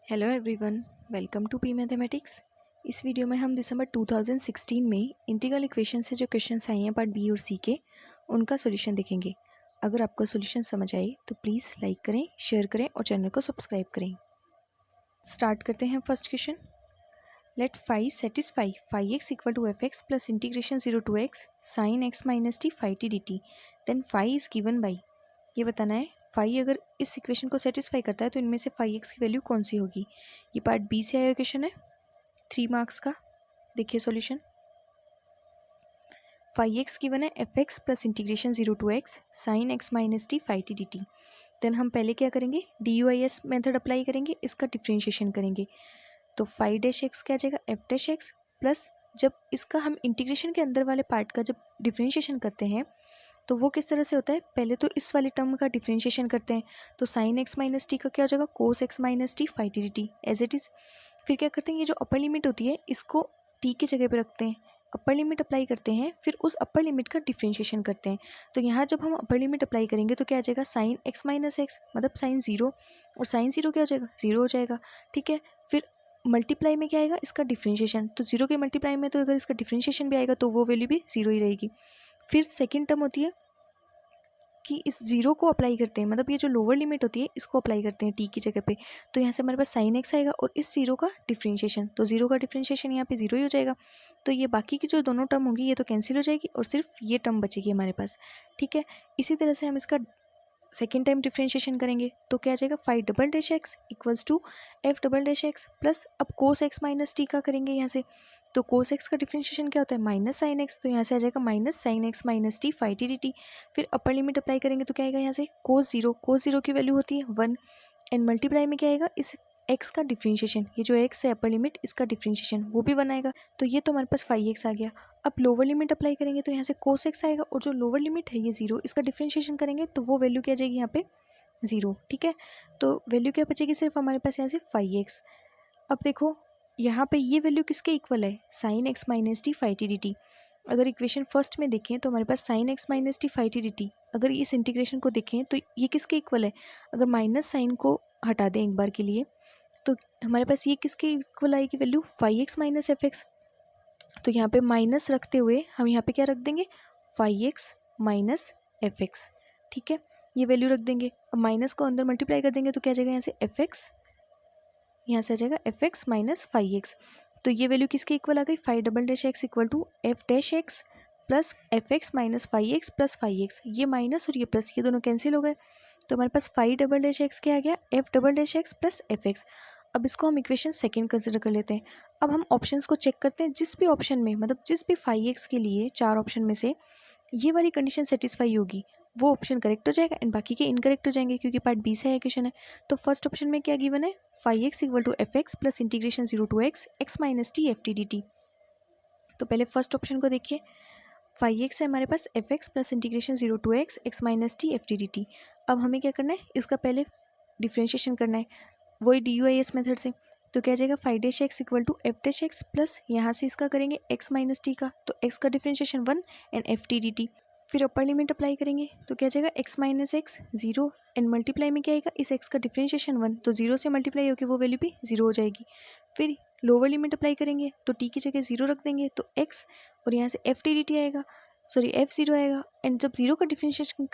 Hello everyone, welcome to P mathematics. इस video में हम दिसंबर 2016 में इंटीग्रल इक्वेशन से जो क्वेश्चंस आए हैं पार्ट बी और सी के, उनका सॉल्यूशन देखेंगे। अगर आपको सॉल्यूशन समझ आए तो प्लीज़ लाइक करें, शेयर करें और चैनल को सब्सक्राइब करें। स्टार्ट करते हैं first question. Let phi satisfy phi x equal to f x plus integration 0 to x sine x minus t phi t d t, then phi is given by. ये बताना है phi अगर इस equation को satisfy करता है तो इनमें से फाई एक्स की वैल्यू कौन सी होगी। ये पार्ट बी से आया क्वेश्चन है, 3 मार्क्स का। देखिए सॉल्यूशन। फाई एक्स गिवन है f x plus integration 0 to x sine x minus t phi t d t. Then हम पहले क्या करेंगे, D U I S method apply करेंगे, इसका डिफ्रेंशिएशन करेंगे। तो फाई डैश एक्स क्या आ जाएगा, एफ डैश एक्स प्लस, जब इसका हम इंटीग्रेशन के अंदर वाले पार्ट का जब डिफ्रेंशिएशन करते हैं तो वो किस तरह से होता है, पहले तो इस वाले टर्म का डिफ्रेंशिएशन करते हैं। तो साइन एक्स माइनस टी का क्या हो जाएगा, cos x minus t phi t d t as it is. फिर क्या करते हैं, ये जो अपर लिमिट होती है इसको टी की जगह पे रखते हैं, अपर लिमिट अप्लाई करते हैं, फिर उस अपर लिमिट का डिफ्रेंशिएशन करते हैं। तो यहाँ जब हम अपर लिमिट अप्लाई करेंगे तो क्या आ जाएगा, साइन एक्स माइनस एक्स मतलब साइन जीरो, और साइन जीरो क्या हो जाएगा, जीरो हो जाएगा। ठीक है, फिर मल्टीप्लाई में क्या आएगा, इसका डिफ्रेंशिएशन। तो जीरो के मल्टीप्लाई में तो अगर इसका डिफ्रेंशिएशन भी आएगा तो वो वैल्यू भी जीरो ही रहेगी। फिर सेकेंड टर्म होती है कि इस जीरो को अप्लाई करते हैं, मतलब ये जो लोअर लिमिट होती है इसको अप्लाई करते हैं टी की जगह पे। तो यहाँ से हमारे पास साइन एक्स आएगा और इस जीरो का डिफ्रेंशिएशन, तो जीरो का डिफ्रेंशिएशन यहाँ पे जीरो ही हो जाएगा। तो ये बाकी की जो दोनों टर्म होंगी ये तो कैंसिल हो जाएगी और सिर्फ ये टर्म बचेगी हमारे पास। ठीक है, इसी तरह से हम इसका सेकेंड टाइम डिफ्रेंशिएशन करेंगे तो क्या आ जाएगा, phi double dash x equals to f double dash x plus, अब कोस एक्स माइनस टी का करेंगे यहाँ से। तो कोस एक्स का डिफ्रेंशिएशन क्या होता है, माइनस साइन एक्स, तो यहाँ से आ जाएगा minus sine x minus t phi t d t. फिर अपर लिमिट अप्लाई करेंगे तो क्या आएगा, यहाँ से कोस जीरो की वैल्यू होती है 1, एंड मल्टीप्लाई में क्या आएगा, इस एक्स का डिफ्रेंशिएशन, ये जो एक्स है अपर लिमिट इसका डिफ्रेंशिएशन वो भी बनाएगा। तो ये तो हमारे पास फाई एक्स आ गया। अब लोअर लिमिट अप्लाई करेंगे तो यहाँ से कोस एक्स आएगा और जो लोअर लिमिट है ये जीरो, इसका डिफ्रेंशिएशन करेंगे तो वो वैल्यू क्या आ जाएगी यहाँ पे, जीरो। ठीक है, तो वैल्यू क्या बचेगी, सिर्फ हमारे पास यहाँ से फाई एक्स। अब देखो यहाँ पे ये वैल्यू किसके इक्वल है, sine x minus t phi t d t. अगर इक्वेशन फर्स्ट में देखें तो हमारे पास sine x minus t phi t d t, अगर इस इंटीग्रेशन को देखें तो ये किसके इक्वल है, अगर माइनस साइन को हटा दें एक बार के लिए तो हमारे पास ये किसके इक्वल आएगी value, phi x minus f x. तो यहाँ पे माइनस रखते हुए हम यहाँ पे क्या रख देंगे, phi x minus f x. ठीक है, ये वैल्यू रख देंगे। अब माइनस को अंदर मल्टीप्लाई कर देंगे तो क्या आ जाएगा, यहाँ से एफ एक्स, यहाँ से आ जाएगा f x minus phi x. तो ये वैल्यू किसके इक्वल आ गई, phi double dash x equal to f dash x plus f x minus phi x plus phi x. ये माइनस और ये प्लस, ये दोनों कैंसिल हो गए। तो हमारे पास फाइव डबल डैश एक्स क्या आ गया, F double dash x plus f x. अब इसको हम इक्वेशन सेकंड कंसिडर कर लेते हैं। अब हम ऑप्शंस को चेक करते हैं, जिस भी ऑप्शन में, मतलब जिस भी फाई एक्स के लिए चार ऑप्शन में से ये वाली कंडीशन सेटिस्फाई होगी वो ऑप्शन करेक्ट हो जाएगा एंड बाकी के इनकरेक्ट हो जाएंगे, क्योंकि पार्ट बी से है क्वेश्चन है। तो फर्स्ट ऑप्शन में क्या गिवन है, phi x equal to f x plus integration 0 to x minus t f t d t. तो पहले फर्स्ट ऑप्शन को देखिए, फाई एक्स है हमारे पास f x plus integration 0 to x minus t f t d t. अब हमें क्या करना है, इसका पहले डिफ्रेंशिएशन करना है, वही D U I S method से। तो क्या जाएगा, phi dash x equal to f dash x plus, यहाँ से इसका करेंगे एक्स माइनस टी का, तो एक्स का differentiation 1 and F t d t. फिर अपर लिमिट अप्लाई करेंगे तो क्या जाएगा, x minus x zero, and multiply में क्या आएगा, इस एक्स का डिफ्रेंशिएशन 1, तो जीरो से मल्टीप्लाई होकर वो वैल्यू भी जीरो हो जाएगी। फिर लोअर लिमिट अप्लाई करेंगे तो टी की जगह जीरो रख देंगे तो एक्स, और यहाँ से एफ टी डी टी आएगा, सॉरी एफ जीरो आएगा, एंड जब जीरो का डिफ्रेंशिएशन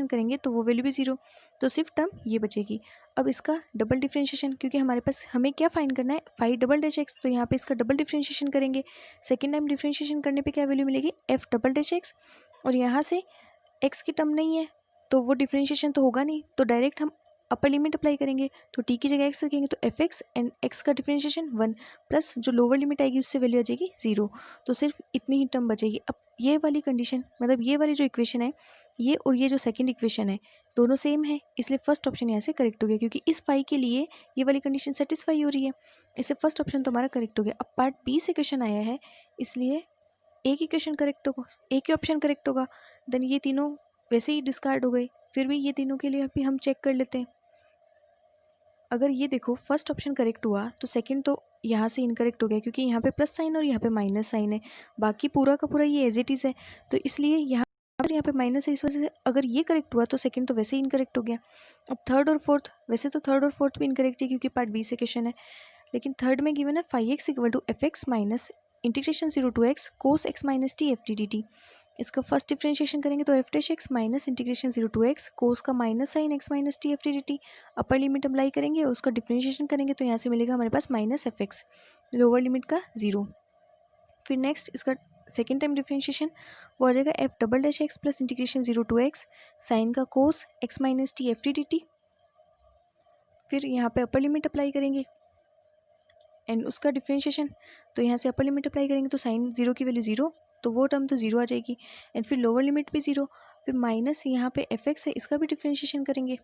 करेंगे तो वो वैल्यू भी जीरो, तो सिर्फ टर्म ये बचेगी। अब इसका डबल डिफ्रेंशिएशन, क्योंकि हमारे पास हमें क्या फाइंड करना है, फाइव डबल डैश एक्स, तो यहाँ पे इसका डबल डिफ्रेंशिएशन करेंगे। सेकेंड टाइम डिफ्रेंशिएशन करने पे क्या वैल्यू मिलेगी, एफ डबल डैश एक्स, और यहाँ से एक्स की टर्म नहीं है तो वो डिफ्रेंशिएशन तो होगा नहीं, तो डायरेक्ट हम अपर लिमिट अप्लाई करेंगे, तो टी की जगह एक्स रखेंगे तो एफ एक्स एंड एक्स का डिफ्रेंशिएशन 1 प्लस जो लोअर लिमिट आएगी उससे वैल्यू आ जाएगी जीरो, तो सिर्फ इतनी ही टर्म बचेगी। अब ये वाली कंडीशन, मतलब ये वाली जो इक्वेशन है ये और ये जो सेकंड इक्वेशन है दोनों सेम है, इसलिए फर्स्ट ऑप्शन यहाँ से करेक्ट हो गया, क्योंकि इस फाई के लिए ये वाली कंडीशन सेटिस्फाई हो रही है, इससे फर्स्ट ऑप्शन तो हमारा करेक्ट हो गया। अब पार्ट बी से क्वेश्चन आया है, इसलिए एक ही क्वेश्चन करेक्ट होगा, एक ही ऑप्शन करेक्ट होगा, देन ये तीनों वैसे ही डिस्कार्ड हो गए। फिर भी ये तीनों के लिए भी हम चेक कर लेते हैं। अगर ये देखो फर्स्ट ऑप्शन करेक्ट हुआ तो सेकंड तो यहाँ से इनकरेक्ट हो गया, क्योंकि यहाँ पे प्लस साइन और यहाँ पे माइनस साइन है, बाकी पूरा का पूरा ये एज इट इज़ है, तो इसलिए यहाँ पर यहाँ पे माइनस है, इस वजह से अगर ये करेक्ट हुआ तो सेकंड तो वैसे ही इनकरेक्ट हो गया। अब थर्ड और फोर्थ, वैसे तो थर्ड और फोर्थ भी इनकरेक्ट है क्योंकि पार्ट बी से क्वेश्चन है, लेकिन थर्ड में गिवन है 5x equal to f x minus integration 0 to x cos x minus t f t d t. इसका फर्स्ट डिफ्रेंशिएशन करेंगे तो f dash x minus integration 0 to x cos का minus sine x minus t f t d t. Upper limit apply करेंगे और उसका differentiation करेंगे तो यहाँ से मिलेगा हमारे पास minus f x, lower limit का 0। फिर नेक्स्ट इसका सेकेंड टाइम डिफ्रेंशिएशन वो आ जाएगा f double dash x plus integration 0 to x sine का cos x minus t f t d t. फिर यहाँ पे अपर लिमिट अप्लाई करेंगे एंड उसका डिफ्रेंशिएशन, तो यहाँ से अपर लिमिट अप्लाई करेंगे तो साइन 0 की वैल्यू 0, तो वो टर्म तो 0 आ जाएगी। एंड फिर लोअर लिमिट भी 0, फिर माइनस यहाँ पे एफ एक्स है, इसका भी डिफ्रेंशिएशन करेंगे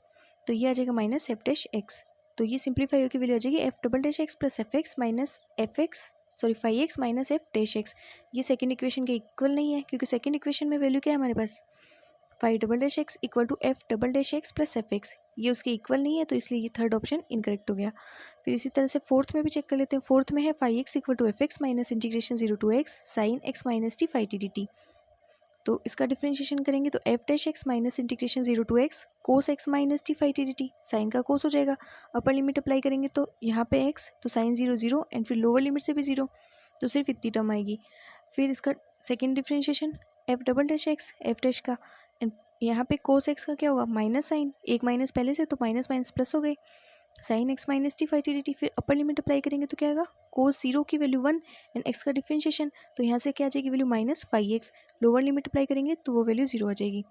तो ये आ जाएगा माइनस एफ डैश एक्स। तो ये सिंप्लीफाई होकर वैल्यू आ जाएगी F double dash x plus f x minus f x sorry 5x minus F dash x. ये सेकेंड इक्वेशन के इक्वल नहीं है क्योंकि सेकेंड इक्वेशन में वैल्यू क्या है हमारे पास 5 double dash x equal to f double dash x plus f x, ये उसके इक्वल नहीं है तो इसलिए ये थर्ड ऑप्शन इनकरेक्ट हो गया। फिर इसी तरह से फोर्थ में भी चेक कर लेते हैं। फोर्थ में है 5x equal to f x minus integration 0 to x sine x minus t phi t d t. तो इसका डिफ्रेंशिएशन करेंगे तो f dash x minus integration 0 to x cos x minus t phi t d t, sine का cos हो जाएगा। अपर limit apply करेंगे तो यहाँ पे x तो साइन 0 0 एंड फिर लोअर लिमिट से भी 0, तो सिर्फ इतनी टर्म आएगी। फिर इसका second differentiation F double dash x F dash का, एंड यहाँ पे कोस एक्स का क्या हुआ माइनस साइन, एक माइनस पहले से तो माइनस माइनस प्लस हो गए, sine x minus t phi t d t. फिर अपर लिमिट अप्लाई करेंगे तो क्या आएगा कोस 0 की वैल्यू 1 एंड एक्स का डिफ्रेंशिएशन, तो यहाँ से क्या आ जाएगी value minus 5x, lower limit apply करेंगे तो वो वैल्यू 0 आ जाएगी।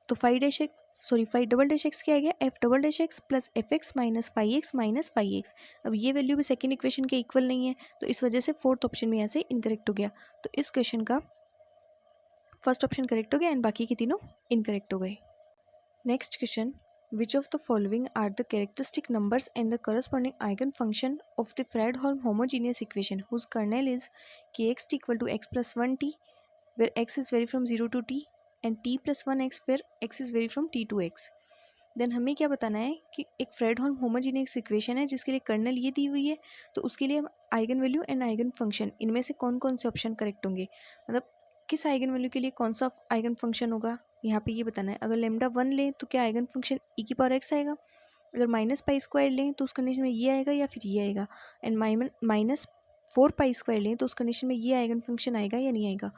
तो 5 डबल डैश एक्स क्या आ गया F double dash x plus f x minus 5x minus 5x। अब ये वैल्यू भी सेकेंड इक्वेशन के इक्वल नहीं है तो इस वजह से फोर्थ ऑप्शन में यहाँ से इनकरेक्ट हो गया। तो इस क्वेश्चन का फर्स्ट ऑप्शन करेक्ट हो गया एंड बाकी के तीनों इनकरेक्ट हो गए। Next question, which of the following are the characteristic numbers and the corresponding eigen function of the Fredholm homogeneous equation whose kernel is K x t equal to x plus 1t where x is vary from 0 to t and t plus 1x where x is vary from t to x। Then हमें क्या बताना है कि एक Fredholm homogeneous equation है जिसके लिए colonel ये दी हुई है, तो उसके लिए eigen value and eigen function इनमें से कौन कौन से ऑप्शन करेक्ट होंगे, मतलब किस आइगन वैल्यू के लिए कौन सा आइगन फंक्शन होगा यहाँ पे ये बताना है। अगर लेमडा 1 लें तो क्या आइगन फंक्शन ई की पावर एक्स आएगा, अगर माइनस पाई स्क्वायर लें तो उस कंडीशन में ये आएगा या फिर ये आएगा, एंड माइनस 4 पाई स्क्वायर लें तो उस कंडीशन में ये आइगन फंक्शन आएगा या नहीं आएगा।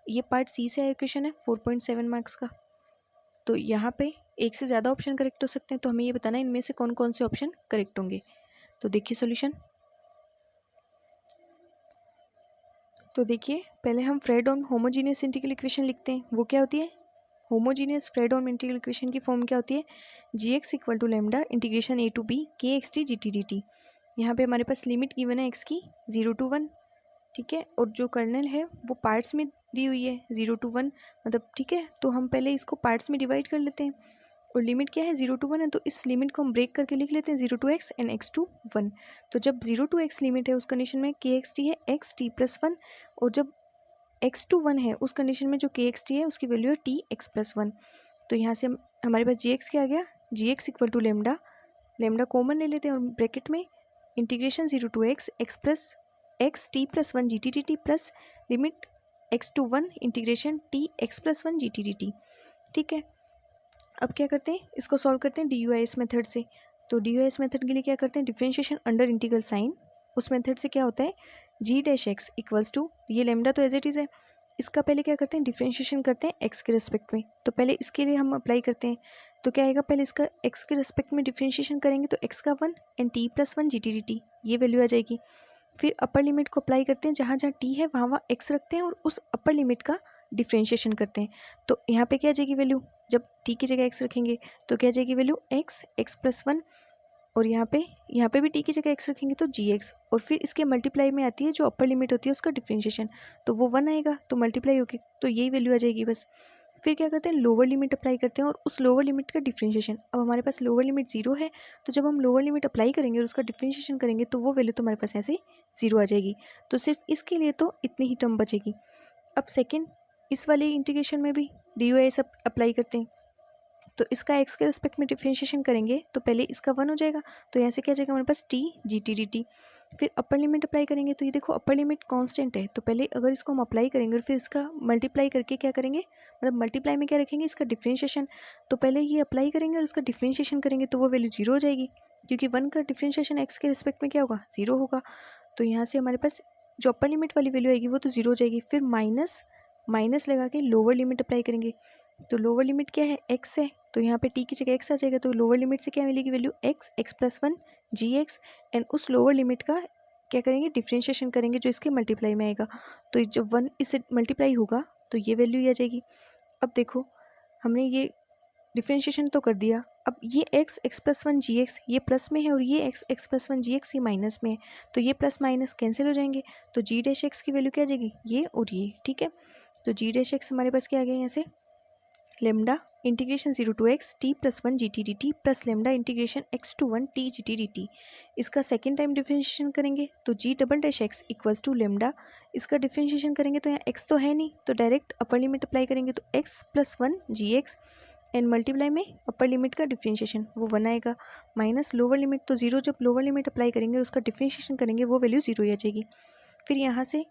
ये पार्ट सी से आया क्वेश्चन है 4.7 मार्क्स का, तो यहाँ पे एक से ज़्यादा ऑप्शन करेक्ट हो सकते हैं, तो हमें ये बताना है इनमें से कौन कौन से ऑप्शन करेक्ट होंगे। तो देखिए सॉल्यूशन, तो देखिए पहले हम फ्रेडहोल्म होमोजीनियस इंटीग्रल इक्वेशन लिखते हैं। वो क्या होती है होमोजीनियस फ्रेडहोल्म इंटीग्रल इक्वेशन की फॉर्म क्या होती है g x equal to lambda integration a to b K x t g t d t. यहाँ पे हमारे पास लिमिट गिवन है एक्स की 0 टू 1, ठीक है, और जो कर्नल है वो पार्ट्स में दी हुई है 0 टू 1, मतलब ठीक है, तो हम पहले इसको पार्ट्स में डिवाइड कर लेते हैं और लिमिट क्या है 0 टू 1 है, तो इस लिमिट को हम ब्रेक करके लिख लेते हैं 0 to x and x to 1। तो जब 0 टू x लिमिट है उस कंडीशन में के एक्स टी है एक्स टी प्लस 1, और जब x टू 1 है उस कंडीशन में जो के एक्स टी है उसकी वैल्यू है टी एक्स प्लस 1। तो यहाँ से हमारे पास जी एक्स क्या आ गया g x equal to lambda, lambda common ले लेते हैं और ब्रैकेट में integration 0 to x plus x t plus 1 g t d t plus limit x to 1 integration t x plus 1 g t d t. ठीक है, अब क्या करते हैं इसको सॉल्व करते हैं DUIS मेथड से। तो DUIS मेथड के लिए क्या करते हैं डिफरेंशिएशन अंडर इंटीग्रल साइन, उस मेथड से क्या होता है जी डैश एक्स इक्वल्स टू ये लेमडा तो एज इट इज़ है, इसका पहले क्या करते हैं डिफरेंशिएशन करते हैं एक्स के रिस्पेक्ट में। तो पहले इसके लिए हम अप्लाई करते हैं, तो क्या आएगा पहले इसका एक्स के रिस्पेक्ट में डिफरेंशिएशन करेंगे तो एक्स का 1 and T plus 1 g t d T ये वैल्यू आ जाएगी। फिर अपर लिमिट को अप्लाई करते हैं, जहाँ जहाँ टी है वहाँ वहाँ एक्स रखते हैं और उस अपर लिमिट का डिफरेंशिएशन करते हैं। तो यहाँ पे क्या आ जाएगी वैल्यू, जब टी की जगह एक्स रखेंगे तो क्या आ जाएगी वैल्यू एक्स प्लस 1, और यहाँ पे भी टी की जगह एक्स रखेंगे तो जी एक्स, और फिर इसके मल्टीप्लाई में आती है जो अपर लिमिट होती है उसका डिफरेंशिएशन, तो वो 1 आएगा तो मल्टीप्लाई होगी तो यही वैल्यू आ जाएगी बस। फिर क्या करते हैं लोअर लिमिट अप्लाई करते हैं और उस लोअर लिमिट का डिफरेंशिएशन, अब हमारे पास लोअर लिमिट 0 है तो जब हम लोअर लिमिट अप्लाई करेंगे और उसका डिफरेंशिएशन करेंगे तो वो वैल्यू तो हमारे पास ऐसे 0 आ जाएगी। तो सिर्फ इसके लिए तो इतनी ही टर्म बचेगी। अब सेकेंड इस वाले इंटीग्रेशन में भी DUIS अप्लाई करते हैं, तो इसका एक्स के रिस्पेक्ट में डिफरेंशिएशन करेंगे तो पहले इसका 1 हो जाएगा, तो यहाँ से क्या जाएगा हमारे पास t g t d t, फिर अपर लिमिट अप्लाई करेंगे तो ये देखो अपर लिमिट कांस्टेंट है, तो पहले अगर इसको हम अप्लाई करेंगे और फिर इसका मल्टीप्लाई करके क्या करेंगे, मतलब मल्टीप्लाई में क्या रखेंगे, इसका डिफ्रेंशिएशन। तो पहले ये अप्लाई करेंगे और उसका डिफ्रेंशिएशन करेंगे तो वो वैल्यू 0 हो जाएगी, क्योंकि 1 का डिफ्रेंशिएशन x के रिस्पेक्ट में क्या होगा, 0 होगा। तो यहाँ से हमारे पास जो अपर लिमिट वाली वैल्यू आएगी वो तो 0 हो जाएगी। फिर माइनस लगा के लोअर लिमिट अप्लाई करेंगे, तो लोअर लिमिट क्या है, x है, तो यहाँ पे t की जगह x आ जाएगा। तो लोअर लिमिट से क्या मिलेगी वैल्यू, x+1 gx, एंड उस लोअर लिमिट का क्या करेंगे, डिफ्रेंशिएशन करेंगे जो इसके मल्टीप्लाई में आएगा। तो जब 1 इससे मल्टीप्लाई होगा तो ये वैल्यू आ जाएगी। अब देखो हमने ये डिफ्रेंशिएशन तो कर दिया, अब ये x+1 gx ये प्लस में है और ये x+1 gx ये माइनस में है, तो ये प्लस माइनस कैंसिल हो जाएंगे, तो g' की वैल्यू क्या आ जाएगी, ये और ये, ठीक है। तो g' हमारे पास क्या आ गया यहाँ से, lambda integration 0 to x t+1 gt dt plus lambda integration x to 1 t gt dt। इसका सेकेंड टाइम डिफ्रेंशिएशन करेंगे तो g'(x) इक्वल्स टू लेमडा, इसका डिफ्रेंशिएशन करेंगे तो यहाँ x तो है नहीं, तो डायरेक्ट अपर लिमिट अप्लाई करेंगे तो x+1 gx, एंड मल्टीप्लाई में अपर लिमिट का डिफ्रेंशिएशन वो 1 आएगा, माइनस लोअर लिमिट तो 0, जब लोअर लिमिट अप्लाई करेंगे उसका डिफ्रेंशिएशन करेंगे वो वैल्यू 0 ही आ जाएगी। फिर यहाँ से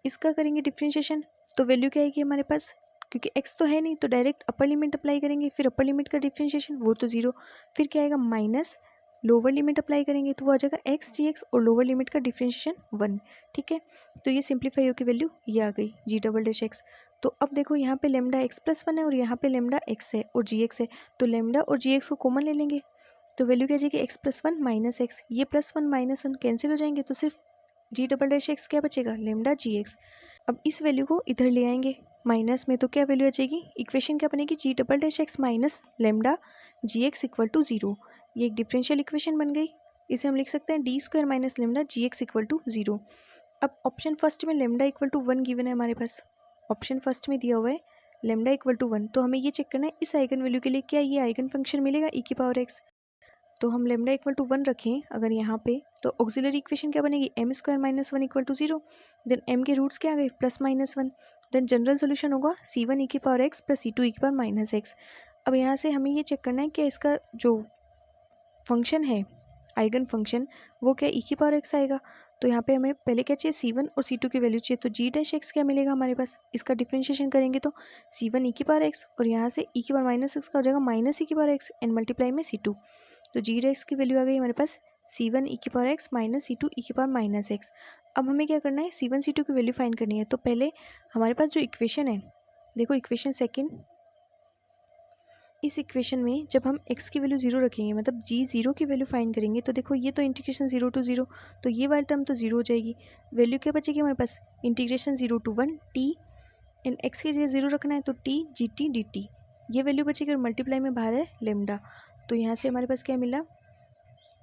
इसका करेंगे डिफ्रेंशिएशन तो वैल्यू क्या आएगी हमारे पास, क्योंकि x तो है नहीं तो डायरेक्ट अपर लिमिट अप्लाई करेंगे, फिर अपर लिमिट का डिफ्रेंशिएशन वो तो 0, फिर क्या आएगा माइनस लोअर लिमिट अप्लाई करेंगे तो वो आ जाएगा x gx और लोअर लिमिट का डिफ्रेंशिएशन 1, ठीक है। तो ये सिंप्लीफाई होकर वैल्यू ये आ गई g'(x). तो अब देखो यहाँ पे लेमडा x+1 है और यहाँ पे लेमडा x है और gx है, तो लेमडा और gx को कॉमन ले लेंगे तो वैल्यू क्या आ जाएगी, x+1 माइनस x, ये +1 -1 कैंसिल हो जाएंगे तो सिर्फ g'(x) क्या बचेगा, लेमडा gx। अब इस वैल्यू को इधर ले आएंगे माइनस में, तो क्या वैल्यू आ जाएगी, इक्वेशन क्या बनेगी, g'(x) minus lambda gx equal to 0। ये एक डिफरेंशियल इक्वेशन बन गई, इसे हम लिख सकते हैं d² minus lambda gx equal to 0। अब ऑप्शन फर्स्ट में लेमडा इक्वल टू 1 गिवन है हमारे पास, ऑप्शन फर्स्ट में दिया हुआ है लेमडा इक्वल टू 1, तो हमें ये चेक करना है इस आइगन वैल्यू के लिए क्या ये आइगन फंक्शन मिलेगा e⁻x। तो हम लेमडा इक्वल टू 1 रखें अगर यहाँ पे, तो ऑक्सिलरी इक्वेशन क्या बनेगी, m² minus 1 equal to 0, then m के रूट्स क्या आ गए, +-1, देन जनरल सोल्यूशन होगा c1 e⁻x plus c2 e⁻x। अब यहाँ से हमें ये चेक करना है कि इसका जो फंक्शन है आइगन फंक्शन वो क्या e⁻x आएगा, तो यहाँ पे हमें पहले क्या चाहिए, c1 और c2 की वैल्यू चाहिए, तो g'(x) क्या मिलेगा हमारे पास, इसका डिफरेंशिएशन करेंगे तो c1 e⁻x और यहाँ से e⁻x का हो जाएगा माइनस e⁻x एंड मल्टीप्लाई में c2, तो g' की वैल्यू आ गई हमारे पास c1 e⁻x minus c2 e⁻x। अब हमें क्या करना है, c1 c2 की वैल्यू फाइंड करनी है, तो पहले हमारे पास जो इक्वेशन है, देखो इक्वेशन सेकंड, इस इक्वेशन में जब हम x की वैल्यू 0 रखेंगे, मतलब g0 की वैल्यू फाइंड करेंगे, तो देखो ये तो इंटीग्रेशन 0 to 0, तो ये वाली टर्म तो 0 हो जाएगी, वैल्यू क्या बचेगी हमारे पास, integration 0 to 1 t, and x की जगह 0 रखना है तो t gt dt, ये वैल्यू बचेगी और मल्टीप्लाई में बाहर है लेमडा, तो यहाँ से हमारे पास क्या मिला,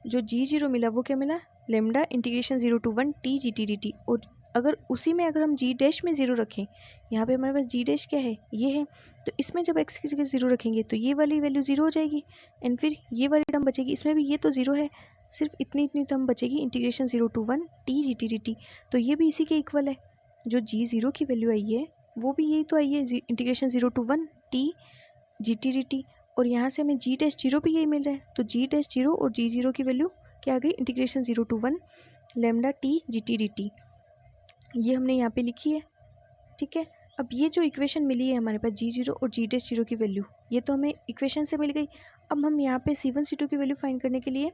जो g0 मिला वो क्या मिला, lambda integration 0 to 1 t gt dt, और अगर उसी में अगर हम g' में 0 रखें, यहाँ पे हमारे पास g' क्या है, ये है, तो इसमें जब x की जगह 0 रखेंगे तो ये वाली वैल्यू 0 हो जाएगी, एंड फिर ये वाली टर्म बचेगी, इसमें भी ये तो 0 है, सिर्फ इतनी टर्म बचेगी integration 0 to 1 t gt dt, तो ये भी इसी के इक्वल है, जो g0 की वैल्यू आई है वो भी यही तो आई है, integration 0 to 1 t gt dt, और यहाँ से हमें g'0 भी यही मिल रहा है, तो g'0 और g0 की वैल्यू क्या आ गई, integration 0 to 1 lambda t gt dt, ये हमने यहाँ पे लिखी है, ठीक है। अब ये जो इक्वेशन मिली है हमारे पास g0 और g'0 की वैल्यू, ये तो हमें इक्वेशन से मिल गई। अब हम यहाँ पे c1 c2 की वैल्यू फाइंड करने के लिए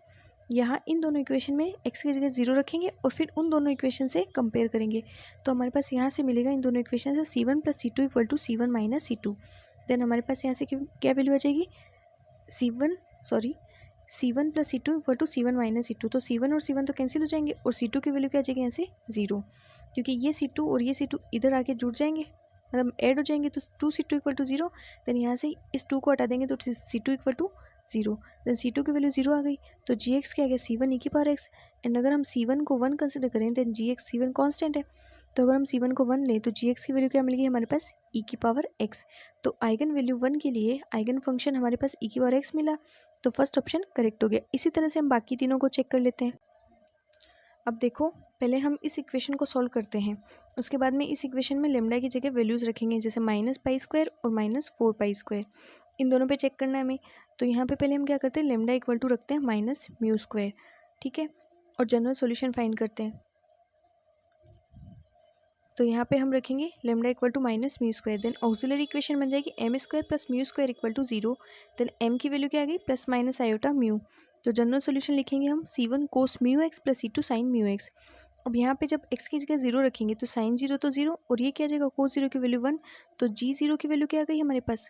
यहाँ इन दोनों इक्वेशन में x की जगह 0 रखेंगे और फिर उन दोनों इक्वेशन से कंपेयर करेंगे, तो हमारे पास यहाँ से मिलेगा इन दोनों इक्वेशन से c1 plus c2 equal to c1 minus c2, then हमारे पास यहाँ से क्या वैल्यू आ जाएगी, c1 plus c2 equal to c1 minus c2, तो c1 और c1 तो कैंसिल हो जाएंगे और c2 की वैल्यू क्या आ जाएगी यहाँ से 0, क्योंकि ये c2 और ये c2 इधर आके जुड़ जाएंगे, मतलब ऐड हो जाएंगे, तो 2c2 इक्वल टू 0, देन यहाँ से इस 2 को हटा देंगे तो c2 equal to 0, then c2 की वैल्यू 0 आ गई, तो gx क्या आ गया, c1 e⁻x, एंड अगर हम c1 को 1 कंसिडर करें देन gx, c1 कांस्टेंट है, तो अगर हम c1 को 1 लें तो gx की वैल्यू क्या मिल गई हमारे पास e⁻x, तो आइगन वैल्यू 1 के लिए आइगन फंक्शन हमारे पास e⁻x मिला, तो फर्स्ट ऑप्शन करेक्ट हो गया। इसी तरह से हम बाकी तीनों को चेक कर लेते हैं। अब देखो पहले हम इस इक्वेशन को सॉल्व करते हैं, उसके बाद में इस इक्वेशन में लेमडा की जगह वैल्यूज़ रखेंगे, जैसे -π² और -4π², इन दोनों पे चेक करना है हमें। तो यहाँ पे पहले हम क्या करते हैं, लेमडा इक्वल टू रखते हैं -μ², ठीक है, और जनरल सॉल्यूशन फाइंड करते हैं। तो यहाँ पे हम रखेंगे lambda equal to minus mu square, then auxiliary equation बन जाएगी m square plus mu square equal to 0, then m की वैल्यू क्या आ गई प्लस माइनस आयोटा म्यू। तो जनरल सॉल्यूशन लिखेंगे हम C1 cos mu x plus C2 sine mu x. अब यहाँ पे जब x की जगह 0 रखेंगे तो साइन 0 तो 0 और ये क्या आ जाएगा कोस 0 की वैल्यू 1, तो g0 की वैल्यू क्या आ गई हमारे पास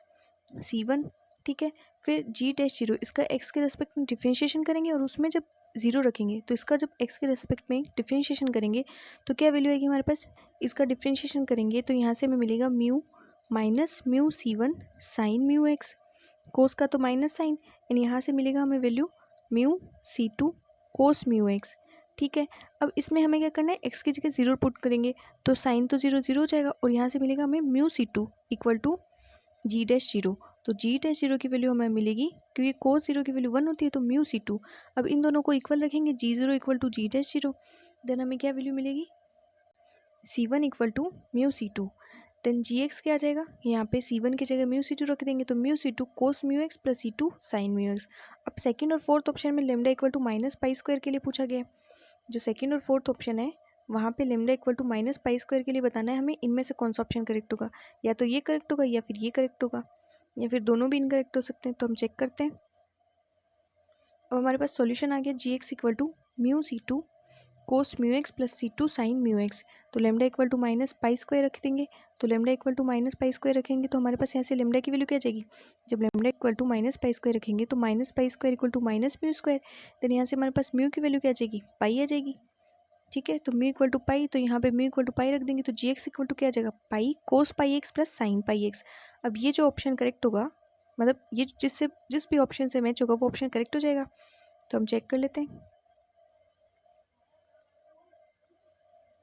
C1। ठीक है, फिर g डैश 0 इसका x के रेस्पेक्ट में डिफ्रेंशिएशन करेंगे और उसमें जब 0 रखेंगे तो इसका जब x के रेस्पेक्ट में डिफ्रेंशिएशन करेंगे तो क्या वैल्यू आएगी हमारे पास, इसका डिफ्रेंशिएशन करेंगे तो यहाँ से हमें मिलेगा mu minus mu C1 sine mu x, cos का तो माइनस साइन, एंड यहाँ से मिलेगा हमें value mu C2 cos mu x. ठीक है, अब इसमें हमें क्या करना है, x की जगह 0 पुट करेंगे तो साइन तो 0 0 हो जाएगा और यहाँ से मिलेगा हमें mu C2 equal to G dash 0। तो जी डैश 0 की वैल्यू हमें मिलेगी क्योंकि कोस 0 की वैल्यू 1 होती है तो म्यू C2। अब इन दोनों को इक्वल रखेंगे g0 equal to G dash 0, then हमें क्या वैल्यू मिलेगी C1 equal to mu C2, then gx क्या आ जाएगा, यहाँ पे C1 की जगह म्यू C2 रख देंगे तो mu C2 cos mu x plus C2 sine mu x. अब सेकंड और फोर्थ ऑप्शन में lambda equal to minus pi square के लिए पूछा गया है, जो सेकंड और फोर्थ ऑप्शन है वहाँ पे lambda equal to minus pi square के लिए बताना है हमें इनमें से कौन सा ऑप्शन करेक्ट होगा, या तो ये करेक्ट होगा या फिर ये करेक्ट होगा या फिर दोनों भी इनकरेक्ट हो सकते हैं। तो हम चेक करते हैं। अब हमारे पास सॉल्यूशन आ गया gx equal to mu C2 cos mu x plus C2 sine mu x. तो lambda equal to minus pi square रख देंगे, तो lambda equal to minus pi square रखेंगे तो हमारे पास यहाँ से लेमडा की वैल्यू क्या आ जाएगी, जब lambda equal to minus pi square रखेंगे तो minus pi square equal to minus mu square, then यहाँ से हमारे पास म्यू की वैल्यू क्या आ जाएगी पाई आ जाएगी। ठीक है, तो म्यू इक्वल टू पाई, तो यहाँ पे म्यू इक्वल टू पाई रख देंगे तो gx इक्वल टू क्या आ जाएगा pi cos pi x plus sine pi x. अब ये जो ऑप्शन करेक्ट होगा, मतलब ये जिस भी ऑप्शन से मैच होगा वो ऑप्शन करेक्ट हो जाएगा। तो हम चेक कर लेते हैं।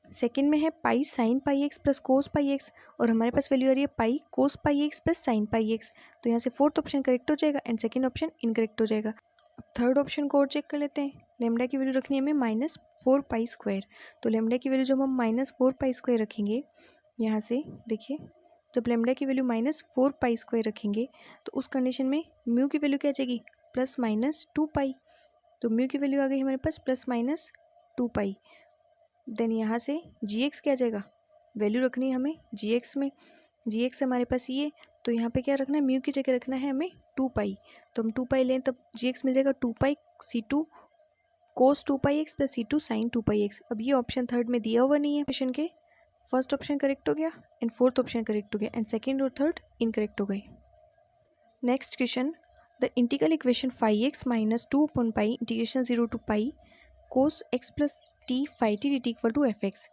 सेकंड में है pi sine pi x plus cos pi x और हमारे पास वैल्यू आ रही है pi cos pi x plus sine pi x, तो यहाँ से फोर्थ ऑप्शन करेक्ट हो जाएगा एंड सेकंड ऑप्शन इनकरेक्ट हो जाएगा। अब थर्ड ऑप्शन को और चेक कर लेते हैं। लेमडा की वैल्यू रखनी है हमें माइनस 4 पाई स्क्वायर, तो लेमडा की वैल्यू जब हम माइनस 4 पाई स्क्वायर रखेंगे, यहाँ से देखिए जब लेमडा की वैल्यू माइनस 4 पाई स्क्वायर रखेंगे तो उस कंडीशन में म्यू की वैल्यू क्या आ जाएगी प्लस माइनस 2 पाई, तो म्यू की वैल्यू आ गई हमारे पास प्लस माइनस 2 पाई। देन यहाँ से gx क्या आ जाएगा, वैल्यू रखनी है हमें gx में, gx हमारे पास ये, तो यहाँ पे क्या रखना है म्यू की जगह रखना है हमें 2 पाई, तो हम 2 पाई लें तब gx मिल जाएगा 2 पाई C2 कोस 2 पाई एक्स प्लस C2 साइन 2 पाई एक्स। अब ये ऑप्शन थर्ड में दिया हुआ नहीं है, क्वेश्चन के फर्स्ट ऑप्शन करेक्ट हो गया एंड फोर्थ ऑप्शन करेक्ट हो गया एंड सेकेंड और थर्ड इनकरेक्ट हो गए। Next question, the integral equation 5x minus 2 upon pi integration 0 to pi cos x plus t phi t dt equal to fx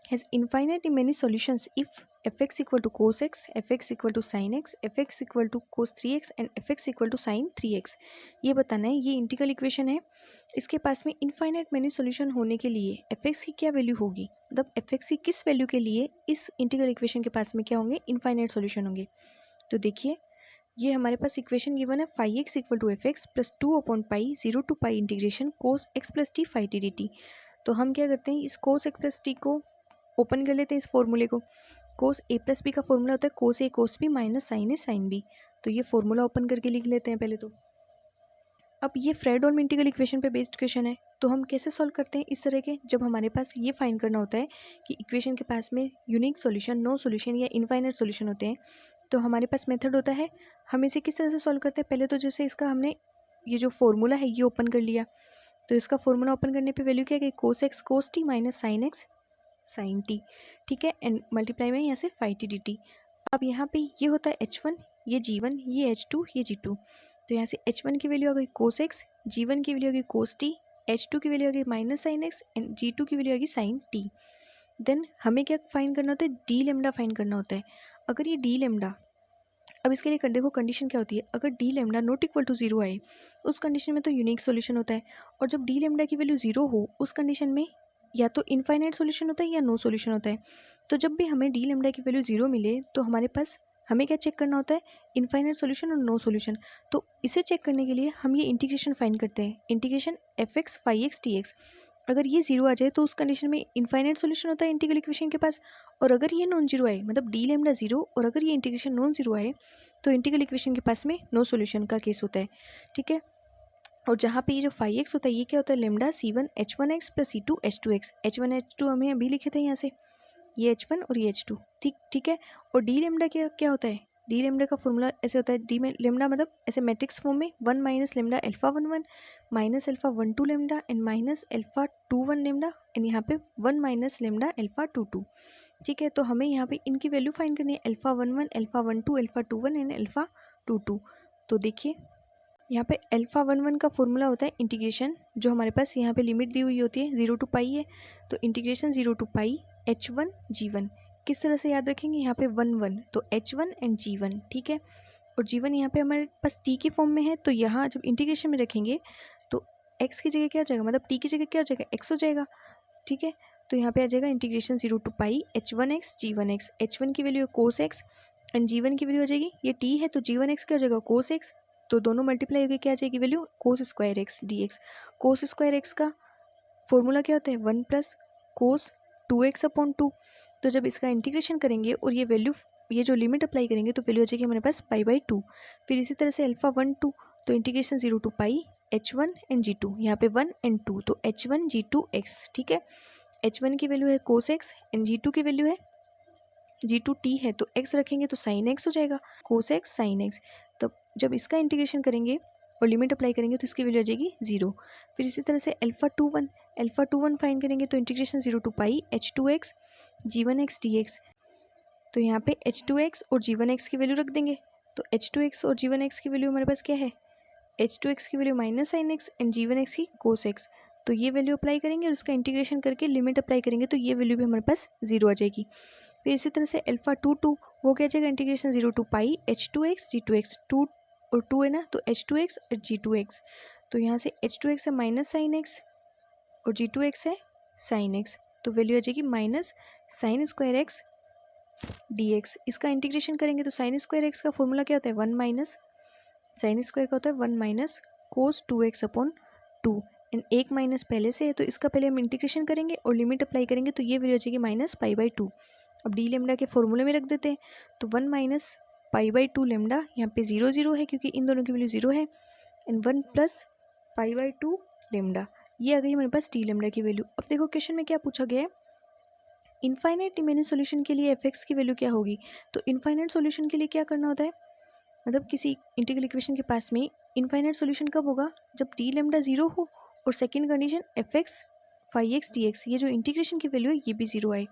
has infinitely many solutions if fx equal to cos x, fx equal to sin x, fx equal to cos 3x and fx equal to sin 3x। ये बताना है, ये integral equation है, इसके पास में infinite many solution होने के लिए fx की क्या वैल्यू होगी, मतलब fx की किस वैल्यू के लिए इस इंटीग्रल इक्वेशन के पास में क्या होंगे इनफाइनाइट सॉल्यूशन होंगे। तो देखिए ये हमारे पास इक्वेशन गिवन है 5x equal to f x plus 2 upon pi 0 to pi integration cos x plus t phi t d t. तो हम क्या करते हैं, इस कोस x प्लस टी को ओपन कर लेते हैं, इस फॉर्मूले को। कोस a प्लस बी का फॉर्मूला होता है cos a cos b minus sine a sine b, तो ये फॉर्मूला ओपन करके लिख लेते हैं पहले तो। अब ये फ्रेडहोल्म इंटीग्रल इक्वेशन पे बेस्ड क्वेश्चन है, तो हम कैसे सॉल्व करते हैं इस तरह के, जब हमारे पास ये फाइंड करना होता है कि इक्वेशन के पास में यूनिक सॉल्यूशन, नो सॉल्यूशन या इनफाइनाइट सॉल्यूशन होते हैं, तो हमारे पास मेथड होता है हम इसे किस तरह से सॉल्व करते हैं। पहले तो जैसे इसका हमने ये जो फॉर्मूला है ये ओपन कर लिया, तो इसका फॉर्मूला ओपन करने पे वैल्यू क्या है cos x cos t minus sine x sine t, ठीक है, एंड मल्टीप्लाई में यहाँ से फाई टी डी टी। अब यहाँ पे ये होता है h1, ये g1, ये h2, ये g2, तो यहाँ से h1 की वैल्यू आ गई कोस एक्स, g1 की वैल्यू आ गई कोस टी, h2 की वैल्यू आ गई minus sine x and g2 की वैल्यू आ गई साइन टी। देन हमें क्या फाइंड करना होता है, डी लेमडा फाइंड करना होता है। अगर ये डी लेमडा, अब इसके लिए देखो कंडीशन क्या होती है, अगर D lambda not equal to 0 आए उस कंडीशन में तो यूनिक सॉल्यूशन होता है, और जब डी लेमडा की वैल्यू 0 हो उस कंडीशन में या तो इनफाइनाइट सॉल्यूशन होता है या नो सॉल्यूशन होता है। तो जब भी हमें डी लेमडा की वैल्यू 0 मिले तो हमारे पास हमें क्या चेक करना होता है, इनफाइनाइट सॉल्यूशन और नो सॉल्यूशन। तो इसे चेक करने के लिए हम ये इंटीग्रेशन फाइंड करते हैं, integration f x phi x t x. अगर ये 0 आ जाए तो उस कंडीशन में इनफाइनाइट सॉल्यूशन होता है इंटीग्रल इक्वेशन के पास, और अगर ये नॉन जीरो आए मतलब डी लेमडा 0 और अगर ये इंटीग्रेशन नॉन जीरो आए तो इंटीग्रल इक्वेशन के पास में नो सॉल्यूशन का केस होता है, ठीक है। और जहाँ पे ये जो फाई एक्स होता है ये क्या होता है lambda C1 H1x plus C2 H2x। H1 H2 हमें अभी लिखे थे यहाँ से, ये H1 और ये H2, ठीक है। और डी लेमडा क्या क्या होता है, डी लेमडा का फॉर्मूला ऐसे होता है, डी में लेमडा मतलब ऐसे मैट्रिक्स फॉर्म में 1 minus lambda alpha 1 1 minus alpha 1 2 lambda and minus alpha 2 1 lambda and यहाँ पे 1 माइनस लेमडा अल्फा 2 2। ठीक है, तो हमें यहाँ पे इनकी वैल्यू फाइंड करनी है, alpha 1 1 alpha 1 2 alpha 2 1 and alpha 2 2। तो देखिए यहाँ पे अल्फा 1 1 का फॉर्मूला होता है इंटीग्रेशन, जो हमारे पास यहाँ पे लिमिट दी हुई होती है 0 टू पाई है, तो integration 0 to pi H1 G1। किस तरह से याद रखेंगे, यहाँ पे 1 1 तो H1 एंड G1, ठीक है। और G1 यहाँ पे हमारे पास t के फॉर्म में है, तो यहाँ जब इंटीग्रेशन में रखेंगे तो x की जगह क्या हो जाएगा, मतलब t की जगह क्या हो जाएगा, x हो जाएगा, ठीक है। तो यहाँ पे आ जाएगा integration 0 to pi H1x G1x। H1 की वैल्यू है कोस x एंड G1 की वैल्यू आ जाएगी, ये t है तो G1x क्या हो जाएगा कोस x, तो दोनों मल्टीप्लाई होकर क्या आ जाएगी value cos square x d x. Cos square x का फॉर्मूला क्या होता है 1 प्लस कोस 2x अपॉन 2। तो जब इसका इंटीग्रेशन करेंगे और ये वैल्यू, ये जो लिमिट अप्लाई करेंगे तो वैल्यू आ जाएगी हमारे पास पाई बाई 2। फिर इसी तरह से अल्फा 1 2 तो integration 0 to pi H1 and G2, यहाँ पे 1 एंड 2 तो H1 G2x, ठीक है। H1 की वैल्यू है कोस एक्स एंड G2 की वैल्यू है G2 t है तो x रखेंगे तो साइन x हो जाएगा, कोस एक्स साइन एक्स। तब जब इसका इंटीग्रेशन करेंगे और लिमिट अप्लाई करेंगे तो इसकी वैल्यू आ जाएगी 0। फिर इसी तरह से अल्फा 2 1 फाइंड करेंगे तो integration 0 to pi H2x G1x dx। तो यहाँ पे H2x और G1x की वैल्यू रख देंगे, तो H2x और G1x की वैल्यू हमारे पास क्या है, H2x की value minus sine x and G1x की कोस एक्स। तो ये वैल्यू अप्लाई करेंगे और उसका इंटीग्रेशन करके लिमिट अप्लाई करेंगे तो ये वैल्यू भी हमारे पास 0 आ जाएगी। फिर इसी तरह से अल्फा 2 2 वो क्या जाएगा integration 0 to pi H2x G2x, 2 और 2 है ना तो H2x और G2x। तो यहाँ से H2x है माइनस साइन एक्स और G2x है साइन एक्स, तो वैल्यू आ जाएगी minus sine square x d x. इसका इंटीग्रेशन करेंगे तो साइन स्क्वायर एक्स का फॉर्मूला क्या होता है 1 माइनस साइन स्क्वायर का होता है 1 minus cos 2x upon 2 and एक माइनस पहले से है तो इसका पहले हम इंटीग्रेशन करेंगे और लिमिट अप्लाई करेंगे तो ये वैल्यू आ जाएगी माइनस पाई बाई 2। अब डी लेमडा के फॉर्मूले में रख देते हैं, तो 1 माइनस पाई बाई 2 लेमडा, यहाँ पे 0 0 है क्योंकि इन दोनों की वैल्यू 0 है, and 1 plus pi by 2 lambda, ये आ गई हमारे पास डी लेमडा की वैल्यू। अब देखो क्वेश्चन में क्या पूछा गया है, इनफाइनाइट रिमेनिंग सॉल्यूशन के लिए एफ की वैल्यू क्या होगी। तो इनफाइनाइट सॉल्यूशन के लिए क्या करना होता है, मतलब किसी इंटीग्रल इक्वेशन के पास में इनफाइनाइट सॉल्यूशन कब होगा, जब डी लेमडा 0 हो और second condition f x phi x d x, ये जो इंटीग्रेशन की वैल्यू है ये भी 0 आए।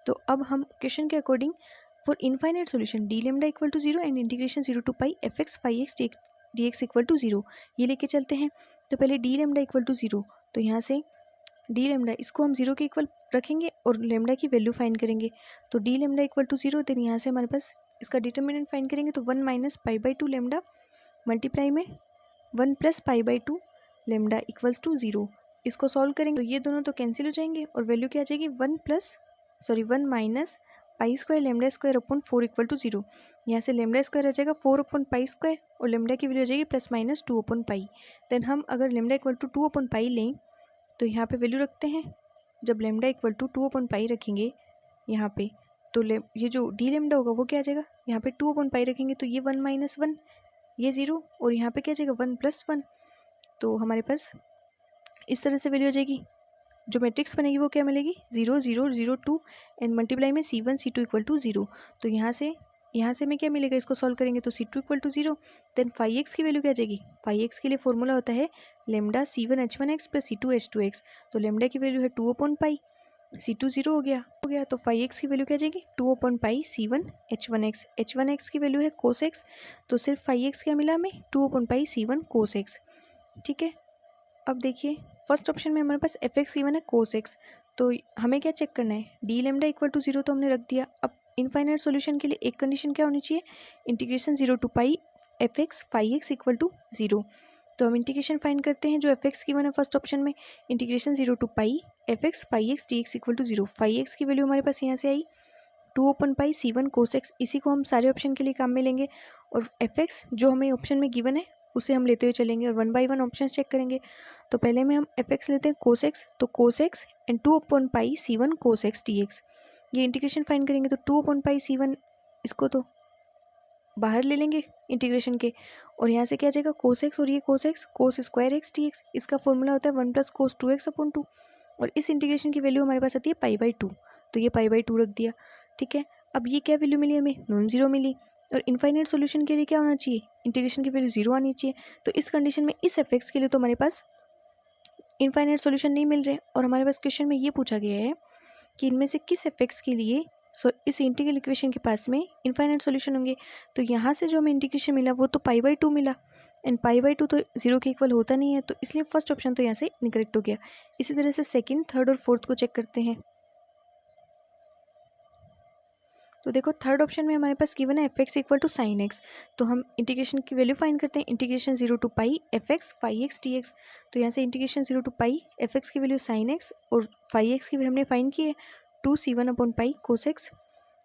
तो अब हम क्वेश्चन के according for infinite solution D lambda equal to 0 and integration 0 to pi f x phi x d x equal to 0 ये लेके चलते हैं। तो पहले डी लेमडा इक्वल टू 0, तो यहाँ से डी लेमडा इसको हम 0 के इक्वल रखेंगे और लेमडा की वैल्यू फाइंड करेंगे, तो D lambda equal to 0, then यहाँ से हमारे पास इसका डिटर्मिनेंट फाइंड करेंगे तो 1 minus pi by 2 lambda multiply में 1 plus pi by 2 lambda equals to 0। इसको सॉल्व करेंगे तो ये दोनों तो कैंसिल हो जाएंगे और वैल्यू क्या आ जाएगी 1 minus pi square lambda square upon 4 equal to 0। यहाँ से लेमडा स्क्वायर आ जाएगा 4 अपॉन पाई स्क्वायर और लेमडा की वैल्यू आ जाएगी plus minus 2 upon pi. Then हम अगर lambda equal to 2 upon pi लें तो यहाँ पे वैल्यू रखते हैं, जब lambda equal to 2 upon pi रखेंगे यहाँ पे तो ये जो डी लेमडा होगा वो क्या आ जाएगा, यहाँ पे 2 अपॉन पाई रखेंगे तो ये 1 माइनस 1 ये 0 और यहाँ पे क्या आ जाएगा 1 प्लस 1। तो हमारे पास इस तरह से वैल्यू आ जाएगी, जो मैट्रिक्स बनेगी वो क्या मिलेगी 0 0 0 2 एंड मल्टीप्लाई में C1 C2 इक्वल टू 0। तो यहाँ से हमें क्या मिलेगा, इसको सॉल्व करेंगे तो C2 equal to 0। Then phi x की वैल्यू क्या आ जाएगी, फाई एक्स के लिए फॉर्मूला होता है lambda C1 H1x plus C2 H2x। तो लेमडा की वैल्यू है 2 अपॉन पाई, C2 0 हो गया तो फाई एक्स की वैल्यू क्या आ जाएगी 2 अपॉन पाई C1 H1x। H1x की वैल्यू है कोस एक्स, तो सिर्फ फाई एक्स क्या मिला हमें 2 अपॉन पाई C1 कोस एक्स, ठीक है। अब देखिए फर्स्ट ऑप्शन में हमारे पास एफ एक्स C1 है कोस एक्स, तो हमें क्या चेक करना है, डी लेमडा इक्वल टू 0 तो हमने रख दिया। अब इनफाइनाइट सॉल्यूशन के लिए एक कंडीशन क्या होनी चाहिए, integration 0 to pi f x phi x equal to 0। तो हम इंटीग्रेशन फाइंड करते हैं, जो एफ एक्स गिवन है फर्स्ट ऑप्शन में, integration 0 to pi f x phi x d x equal to 0। Phi x की वैल्यू हमारे पास यहाँ से आई 2 अपन पाई C1 कोस एक्स, इसी को हम सारे ऑप्शन के लिए काम में लेंगे और एफ एक्स जो हमें ऑप्शन में गिवन है उसे हम लेते हुए चलेंगे और 1 बाई 1 ऑप्शन चेक करेंगे। तो पहले में हम एफ एक्स लेते हैं कोस एक्स, तो cos x and 2 upon pi C1 cos x d x, ये इंटीग्रेशन फाइंड करेंगे तो 2 अपन पाई C1 इसको तो बाहर ले लेंगे इंटीग्रेशन के, और यहाँ से क्या आ जाएगा कोस एक्स, और ये कोस x cos square x d x, इसका फॉर्मूला होता है 1 + cos 2x अपॉन 2, और इस इंटीग्रेशन की वैल्यू हमारे पास आती है π/2, तो ये π/2 रख दिया। ठीक है, अब ये क्या वैल्यू मिली हमें, नॉन जीरो मिली, और इनफाइनाइट सॉल्यूशन के लिए क्या होना चाहिए, इंटीग्रेशन की वैल्यू 0 आनी चाहिए। तो इस कंडीशन में इस एफ के लिए तो हमारे पास इनफाइनाइट सॉल्यूशन नहीं मिल रहे, और हमारे पास क्वेश्चन में ये पूछा गया है कि इनमें से किस एफ के लिए इस इंटीग्रल इक्वेशन के पास में इनफाइनाइट सॉल्यूशन होंगे। तो यहाँ से जो हमें इंटीग्रेशन मिला वो तो π/2 मिला, एंड π/2 तो 0 के इक्वल होता नहीं है, तो इसलिए फर्स्ट ऑप्शन तो यहाँ से इनकरेक्ट हो गया। इसी तरह से सेकंड, थर्ड और फोर्थ को चेक करते हैं। तो देखो थर्ड ऑप्शन में हमारे पास गिवन है f(x) = sin x, तो हम इंटीग्रेशन की वैल्यू फाइंड करते हैं, integration 0 to π f(x) φx dx। तो यहाँ से इंटीग्रेशन 0 to π f(x) की वैल्यू sin x और φx की भी हमने फाइंड की है 2c1/π cos x।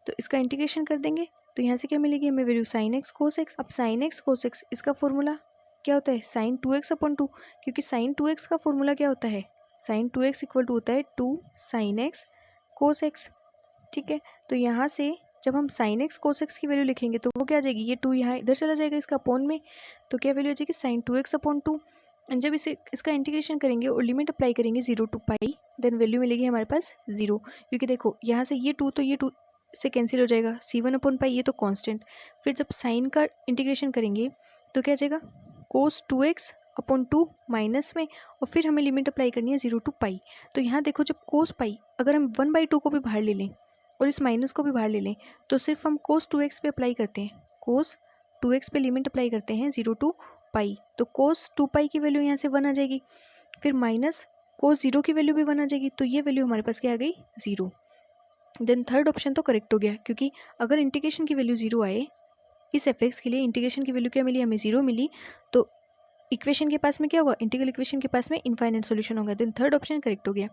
तो इसका इंटीग्रेशन कर देंगे, तो यहाँ से क्या मिलेगी हमें value sin x cos x। अब sin x cos x इसका फॉर्मूला क्या होता है sin 2x/2, क्योंकि sin 2x का फॉर्मूला क्या होता है, sin 2x = होता है 2 sin x cos x। ठीक है, तो यहाँ से जब हम sin x cos x की वैल्यू लिखेंगे तो वो क्या आ जाएगी, ये 2 यहाँ इधर चला जाएगा इसका अपॉन में, तो क्या वैल्यू आ जाएगी sin 2x/2। एंड जब इसका इंटीग्रेशन करेंगे और लिमिट अप्लाई करेंगे 0 to π, देन वैल्यू मिलेगी हमारे पास 0, क्योंकि देखो यहाँ से ये 2 तो ये 2 से कैंसिल हो जाएगा, c1/π ये तो कांस्टेंट। फिर जब साइन का इंटीग्रेशन करेंगे तो क्या आ जाएगा cos 2x/2 माइनस में, और फिर हमें लिमिट अप्लाई करनी है 0 to π। तो यहाँ देखो जब cos π अगर हम 1/2 को भी बाहर ले लें और इस माइनस को भी बाहर ले लें, तो सिर्फ हम cos 2x पे अप्लाई करते हैं, cos 2x पे लिमिट अप्लाई करते हैं 0 to π, तो cos 2π की वैल्यू यहाँ से 1 आ जाएगी, फिर माइनस cos 0 की वैल्यू भी 1 आ जाएगी, तो ये वैल्यू हमारे पास क्या आ गई 0। देन थर्ड ऑप्शन तो करेक्ट हो गया, क्योंकि अगर इंटीग्रेशन की वैल्यू 0 आए, इस एफ के लिए इंटीग्रेशन की वैल्यू क्या मिली हमें 0 मिली, तो इक्वेशन के पास में क्या होगा, इंटीग्रल इक्वेशन के पास में इनफाइनाइट सॉल्यूशन होगा। देन थर्ड ऑप्शन करेक्ट हो गया।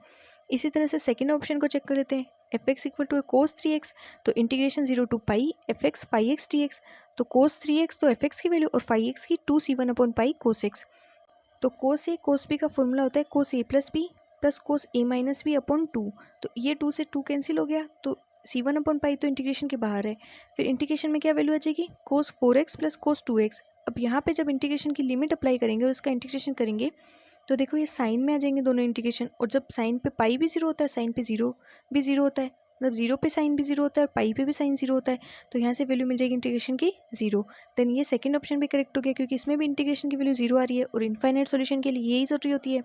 इसी तरह से सेकंड ऑप्शन को चेक कर लेते हैं, f(x) = cos 3x, तो integration 0 to π f(x) φx dx, तो cos 3x तो f(x) की वैल्यू और φx की 2c1/π cos x। तो cos a cos b का फॉर्मूला होता है cos a + b + cos a - b/2, तो ये 2 से 2 कैंसिल हो गया, तो c1/π तो इंटीग्रेशन के बाहर है। फिर इंटीग्रेशन में क्या वैल्यू आ जाएगी cos 4x + cos 2x। अब यहाँ पे जब इंटीग्रेशन की लिमिट अप्लाई करेंगे और इसका इंटीग्रेशन करेंगे तो देखो ये साइन में आ जाएंगे दोनों इंटीग्रेशन, और जब साइन पे पाई भी 0 होता है, साइन पे 0 भी 0 होता है, मतलब 0 पे साइन भी 0 होता है और पाई पे भी साइन 0 होता है, तो यहाँ से वैल्यू मिल जाएगी इंटीग्रेशन की 0। देन ये सेकंड ऑप्शन भी करेक्ट हो गया, क्योंकि इसमें भी इंटीग्रेशन की वैल्यू 0 आ रही है, और इनफाइनाइट सॉल्यूशन के लिए यही जरूरी होती है,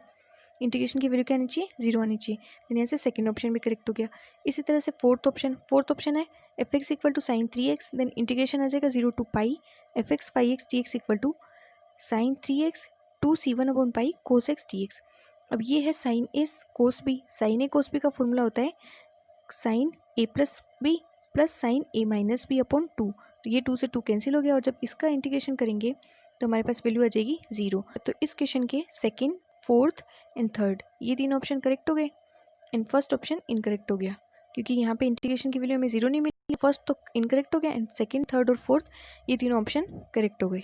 इंटीग्रेशन की वैल्यू क्या आनी चाहिए 0 आनी चाहिए। देन यहाँ से सेकंड ऑप्शन भी करेक्ट हो गया। इसी तरह से फोर्थ ऑप्शन है f(x) = sin 3x, then integration आ जाएगा 0 to π f(x) φx dx = sin 3x 2c1/π cos x dx। अब ये है sin a cos b, sin a cos b का फॉर्मूला होता है sin a + b + sin a - b/2, तो ये 2 से 2 कैंसिल हो गया, और जब इसका इंटीग्रेशन करेंगे तो हमारे पास वैल्यू आ जाएगी 0। तो इस क्वेश्चन के सेकंड, फोर्थ एंड थर्ड ये तीन ऑप्शन करेक्ट हो गए, एंड फर्स्ट ऑप्शन इनकरेक्ट हो गया, क्योंकि यहाँ पे इंटीग्रेशन की वैल्यू हमें 0 नहीं मिली। फर्स्ट तो इनकरेक्ट हो गया, एंड सेकंड, थर्ड और फोर्थ ये तीनों ऑप्शन करेक्ट हो गए।